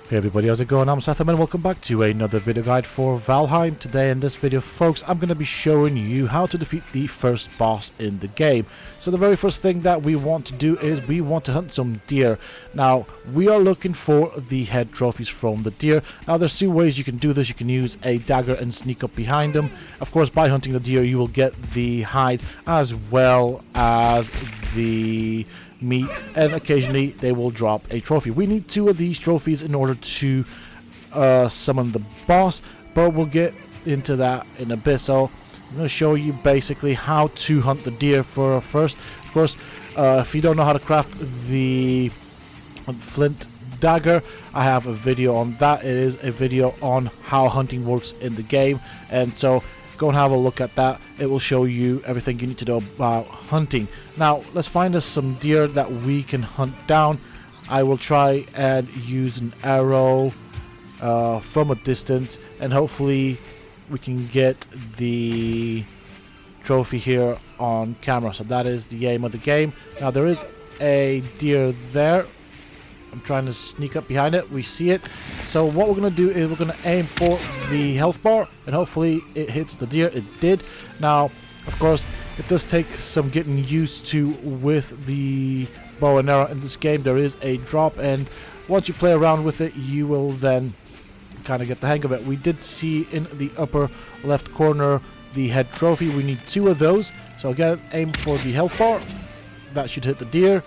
Hey everybody, how's it going? I'm Sethum and welcome back to another video guide for Valheim. Today in this video, folks, I'm going to be showing you how to defeat the first boss in the game. So the very first thing that we want to do is we want to hunt some deer. Now, we are looking for the head trophies from the deer. Now, there's two ways you can do this. You can use a dagger and sneak up behind them. Of course, by hunting the deer, you will get the hide as well as the meat, and occasionally they will drop a trophy. We need 2 of these trophies in order to summon the boss, but we'll get into that in a bit. So I'm going to show you basically how to hunt the deer for first. Of course, if you don't know how to craft the flint dagger, I have a video on that. It is a video on how hunting works in the game, and so go and have a look at that. It will show you everything you need to know about hunting. Now, let's find us some deer that we can hunt down. I will try and use an arrow from a distance, and hopefully we can get the trophy here on camera. So that is the aim of the game. Now, there is a deer there. I'm trying to sneak up behind it. We see it. So what we're going to do is we're going to aim for the health bar, and hopefully it hits the deer. It did. Now, of course, it does take some getting used to with the bow and arrow in this game. There is a drop, and once you play around with it, you will then kind of get the hang of it. We did see in the upper left corner the head trophy. We need 2 of those. So again, aim for the health bar. That should hit the deer.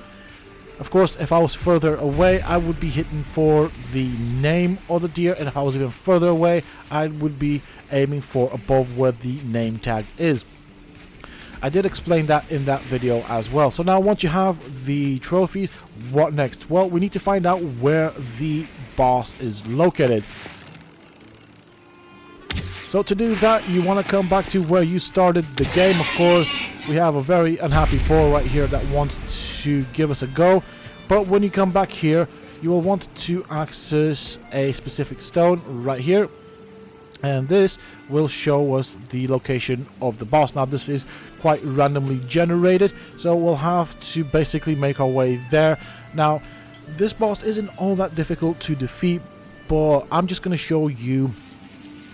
Of course, if I was further away, I would be hitting for the name of the deer, and if I was even further away, I would be aiming for above where the name tag is. I did explain that in that video as well. So now once you have the trophies, what next? Well, we need to find out where the boss is located. So to do that, you want to come back to where you started the game. Of course, we have a very unhappy boar right here that wants to give us a go. But when you come back here, you will want to access a specific stone right here. And this will show us the location of the boss. Now, this is quite randomly generated, so we'll have to basically make our way there. Now, this boss isn't all that difficult to defeat, but I'm just going to show you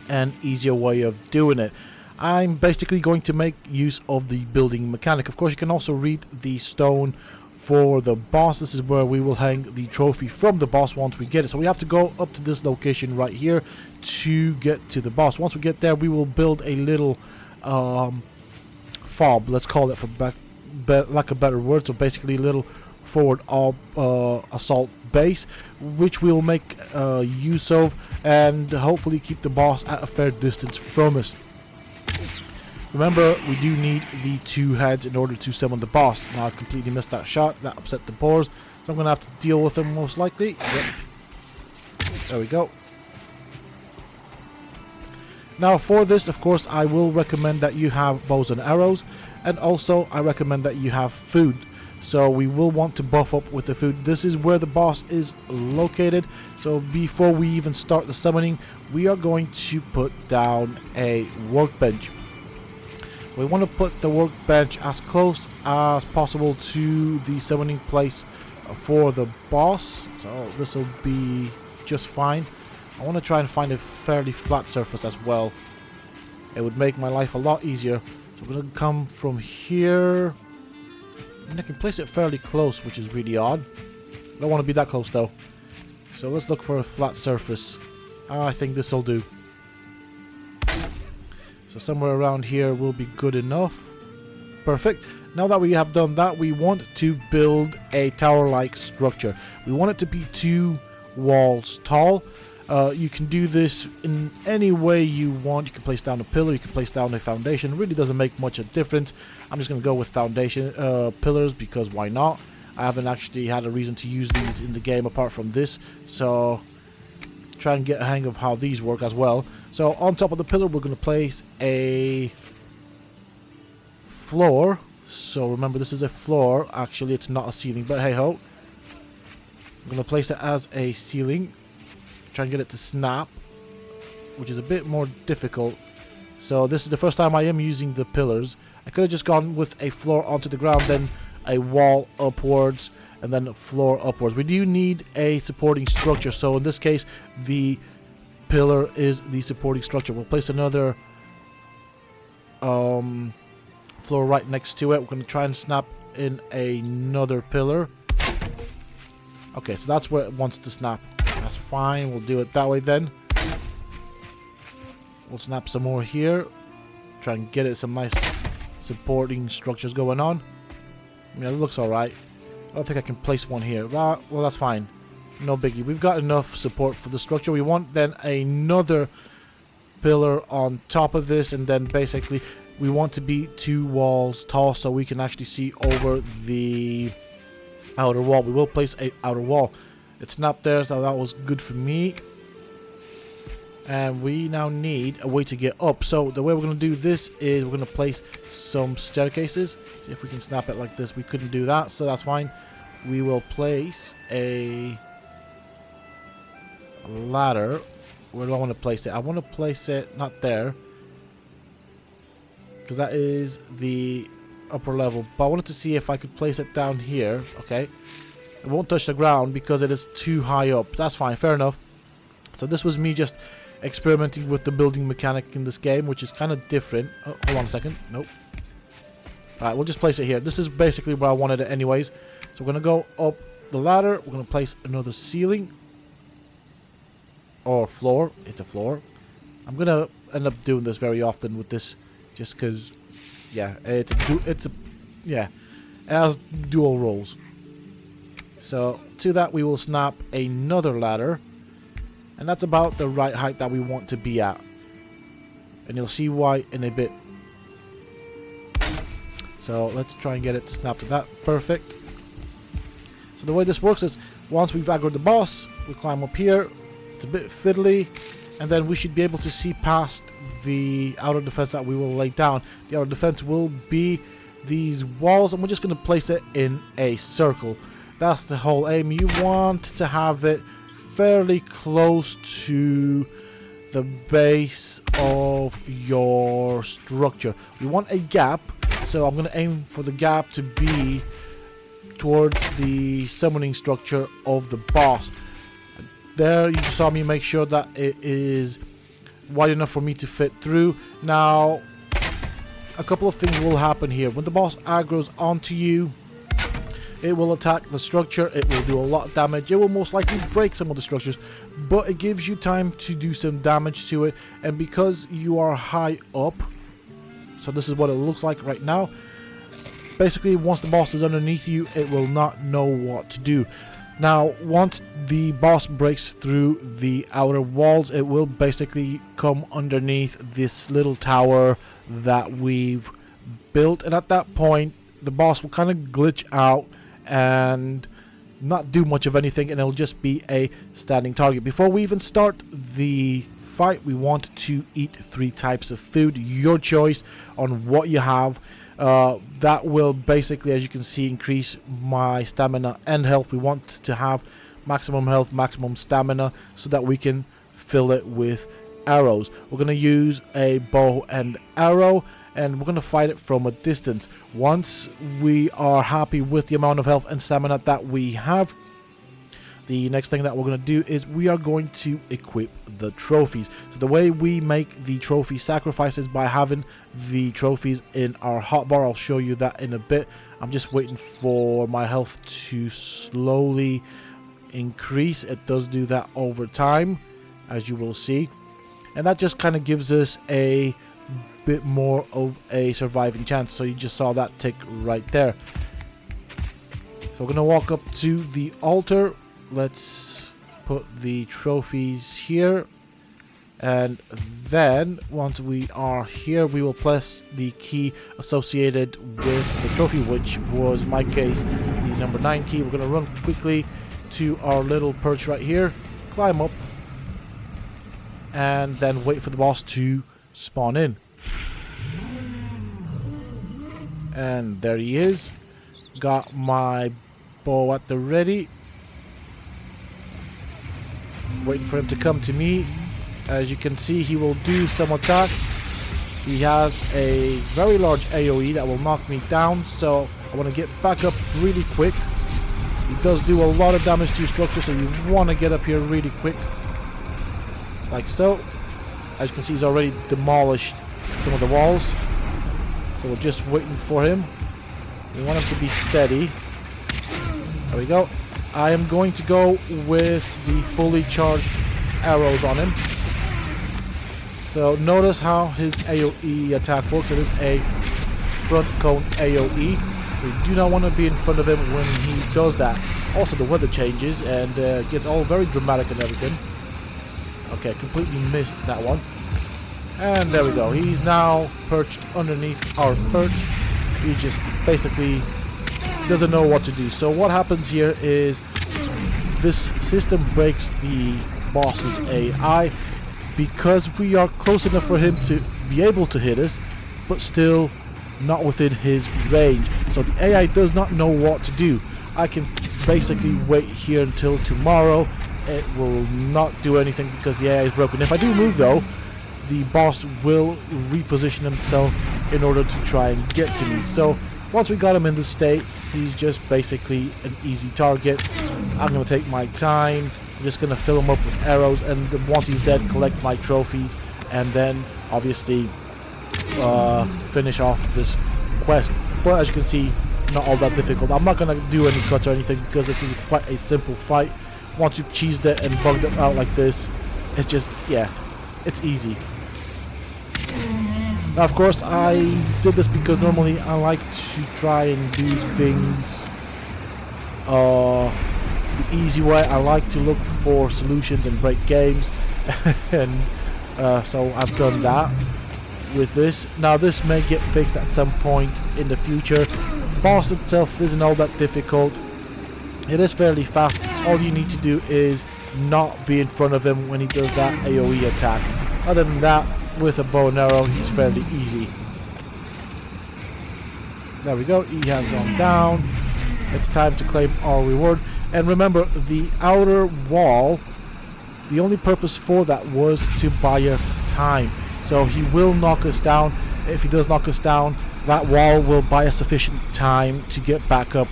an easier way of doing it. I'm basically going to make use of the building mechanic. Of course, you can also read the stone for the boss. This is where we will hang the trophy from the boss once we get it. So we have to go up to this location right here to get to the boss. Once we get there, we will build a little fob, let's call it, for lack of a better word. So basically a little forward assault base, which we will make use of, and hopefully keep the boss at a fair distance from us. Remember, we do need the 2 heads in order to summon the boss. Now, I completely missed that shot. That upset the boars, so I'm going to have to deal with them most likely. Yep. There we go. Now, for this, of course, I will recommend that you have bows and arrows, and also I recommend that you have food. So we will want to buff up with the food. This is where the boss is located. So before we even start the summoning, we are going to put down a workbench. We want to put the workbench as close as possible to the summoning place for the boss. So this will be just fine. I want to try and find a fairly flat surface as well. It would make my life a lot easier. So we're going to come from here. And I can place it fairly close, which is really odd. I don't want to be that close though. So let's look for a flat surface. I think this will do. So somewhere around here will be good enough. Perfect. Now that we have done that, we want to build a tower-like structure. We want it to be 2 walls tall. You can do this in any way you want. You can place down a pillar, you can place down a foundation. It really doesn't make much of a difference. I'm just going to go with foundation pillars, because why not? I haven't actually had a reason to use these in the game apart from this. So try and get a hang of how these work as well. So on top of the pillar, we're going to place a floor. So remember, this is a floor. Actually, it's not a ceiling, but hey ho. I'm going to place it as a ceiling. Try and get it to snap, which is a bit more difficult. So this is the first time I am using the pillars. I could have just gone with a floor onto the ground, then a wall upwards, and then floor upwards. We do need a supporting structure, so in this case the pillar is the supporting structure. We'll place another floor right next to it. We're going to try and snap in another pillar. Okay, so that's where it wants to snap. That's fine, we'll do it that way then. We'll snap some more here. Try and get it some nice supporting structures going on. I mean, it looks alright. I don't think I can place one here. Well, that's fine. No biggie. We've got enough support for the structure. We want then another pillar on top of this, and then basically we want to be 2 walls tall so we can actually see over the outer wall. We will place a outer wall. It snapped there, so that was good for me. And we now need a way to get up. So the way we're going to do this is we're going to place some staircases. See if we can snap it like this. We couldn't do that, so that's fine. We will place a ladder. Where do I want to place it? I want to place it not there, because that is the upper level. But I wanted to see if I could place it down here. Okay. It won't touch the ground because it is too high up. That's fine. Fair enough. So this was me just experimenting with the building mechanic in this game, which is kind of different. Oh, hold on a second. Nope. Alright, we'll just place it here. This is basically where I wanted it anyways. So we're going to go up the ladder. We're going to place another ceiling. Or floor. It's a floor. I'm going to end up doing this very often with this, just because, yeah, it has dual roles. So to that we will snap another ladder. And that's about the right height that we want to be at. And you'll see why in a bit. So let's try and get it to snap to that. Perfect. So the way this works is once we've aggroed the boss, we climb up here. It's a bit fiddly. And then we should be able to see past the outer defense that we will lay down. The outer defense will be these walls. And we're just going to place it in a circle. That's the whole aim. You want to have it fairly close to the base of your structure. We want a gap, so I'm going to aim for the gap to be towards the summoning structure of the boss. There you saw me make sure that it is wide enough for me to fit through. Now a couple of things will happen here. When the boss aggroes onto you, it will attack the structure, it will do a lot of damage, it will most likely break some of the structures, but it gives you time to do some damage to it. And because you are high up, so this is what it looks like right now, basically once the boss is underneath you, it will not know what to do. Now once the boss breaks through the outer walls, it will basically come underneath this little tower that we've built, and at that point the boss will kind of glitch out and not do much of anything, and it'll just be a standing target. Before we even start the fight, we want to eat 3 types of food, your choice on what you have. That will basically, as you can see, increase my stamina and health. We want to have maximum health, maximum stamina, so that we can fill it with arrows. We're going to use a bow and arrow, and we're going to fight it from a distance. Once we are happy with the amount of health and stamina that we have, the next thing that we're going to do is we are going to equip the trophies. So the way we make the trophy sacrifice is by having the trophies in our hotbar. I'll show you that in a bit. I'm just waiting for my health to slowly increase. It does do that over time, as you will see. And that just kind of gives us a bit more of a surviving chance. So you just saw that tick right there. So we're going to walk up to the altar. Let's put the trophies here, and then once we are here, we will press the key associated with the trophy, which was in my case the number 9 key. We're going to run quickly to our little perch right here, climb up, and then wait for the boss to spawn in. And there he is. Got my bow at the ready, waiting for him to come to me. As you can see, he will do some attack. He has a very large AoE that will knock me down, so I want to get back up really quick. He does do a lot of damage to your structure, so you want to get up here really quick. Like so. As you can see, he's already demolished some of the walls. So we're just waiting for him. We want him to be steady. There we go. I am going to go with the fully charged arrows on him. So notice how his AoE attack works. It is a front cone AoE. So you do not want to be in front of him when he does that. Also the weather changes and gets all very dramatic and everything. Okay, completely missed that one. And there we go. He's now perched underneath our perch. He just basically doesn't know what to do. So what happens here is this system breaks the boss's AI because we are close enough for him to be able to hit us, but still not within his range. So the AI does not know what to do. I can basically wait here until tomorrow. It will not do anything because the AI is broken. If I do move though, the boss will reposition himself in order to try and get to me. So once we got him in this state, he's just basically an easy target. I'm going to take my time. I'm just going to fill him up with arrows, and once he's dead, collect my trophies, and then obviously finish off this quest. But as you can see, not all that difficult. I'm not going to do any cuts or anything because this is quite a simple fight. Once you've cheesed it and bugged it out like this, it's just, yeah, it's easy. Now, of course, I did this because normally I like to try and do things the easy way. I like to look for solutions and break games, and so I've done that with this. Now, this may get fixed at some point in the future. The boss itself isn't all that difficult. It is fairly fast. All you need to do is not be in front of him when he does that AoE attack. Other than that, with a bow and arrow, he's fairly easy. There we go. He has gone down. It's time to claim our reward. And remember, the outer wall, the only purpose for that was to buy us time. So he will knock us down. If he does knock us down, that wall will buy us sufficient time to get back up.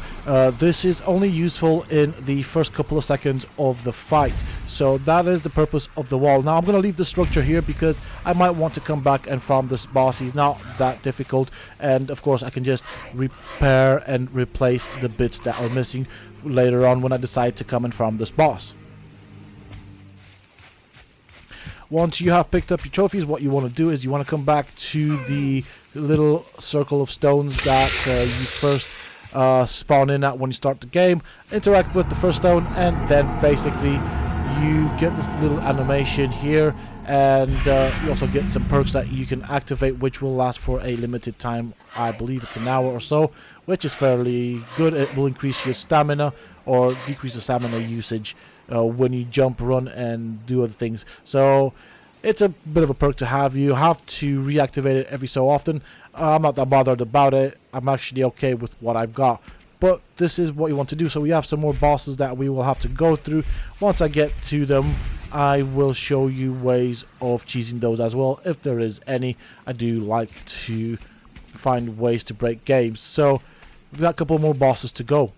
This is only useful in the first couple of seconds of the fight. So that is the purpose of the wall. Now I'm going to leave the structure here because I might want to come back and farm this boss. He's not that difficult. And of course I can just repair and replace the bits that are missing later on when I decide to come and farm this boss. Once you have picked up your trophies, what you want to do is you want to come back to the little circle of stones that you first spawn in at when you start the game. Interact with the first stone, and then basically you get this little animation here, and you also get some perks that you can activate, which will last for a limited time. I believe it's an hour or so, which is fairly good. It will increase your stamina or decrease the stamina usage when you jump, run, and do other things. So it's a bit of a perk to have. You have to reactivate it every so often. I'm not that bothered about it. I'm actually okay with what I've got. But this is what you want to do. So we have some more bosses that we will have to go through. Once I get to them, I will show you ways of cheesing those as well, if there is any. I do like to find ways to break games. So we've got a couple more bosses to go.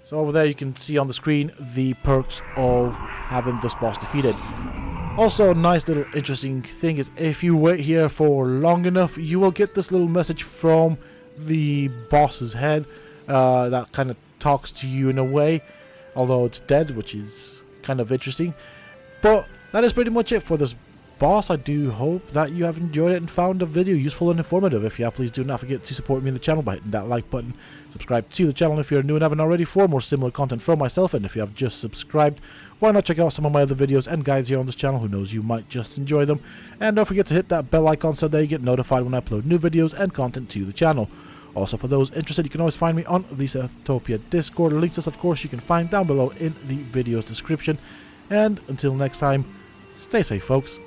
So over there you can see on the screen the perks of having this boss defeated. Also, a nice little interesting thing is if you wait here for long enough, you will get this little message from the boss's head that kind of talks to you in a way, although it's dead, which is kind of interesting. But that is pretty much it for this boss. I do hope that you have enjoyed it and found the video useful and informative. If you have, please do not forget to support me in the channel by hitting that like button. Subscribe to the channel if you're new and haven't already for more similar content from myself. And if you have just subscribed, why not check out some of my other videos and guides here on this channel? Who knows, you might just enjoy them. And don't forget to hit that bell icon so that you get notified when I upload new videos and content to the channel. Also, for those interested, you can always find me on the Sethum Discord. Links, of course, you can find down below in the video's description. And until next time, stay safe, folks.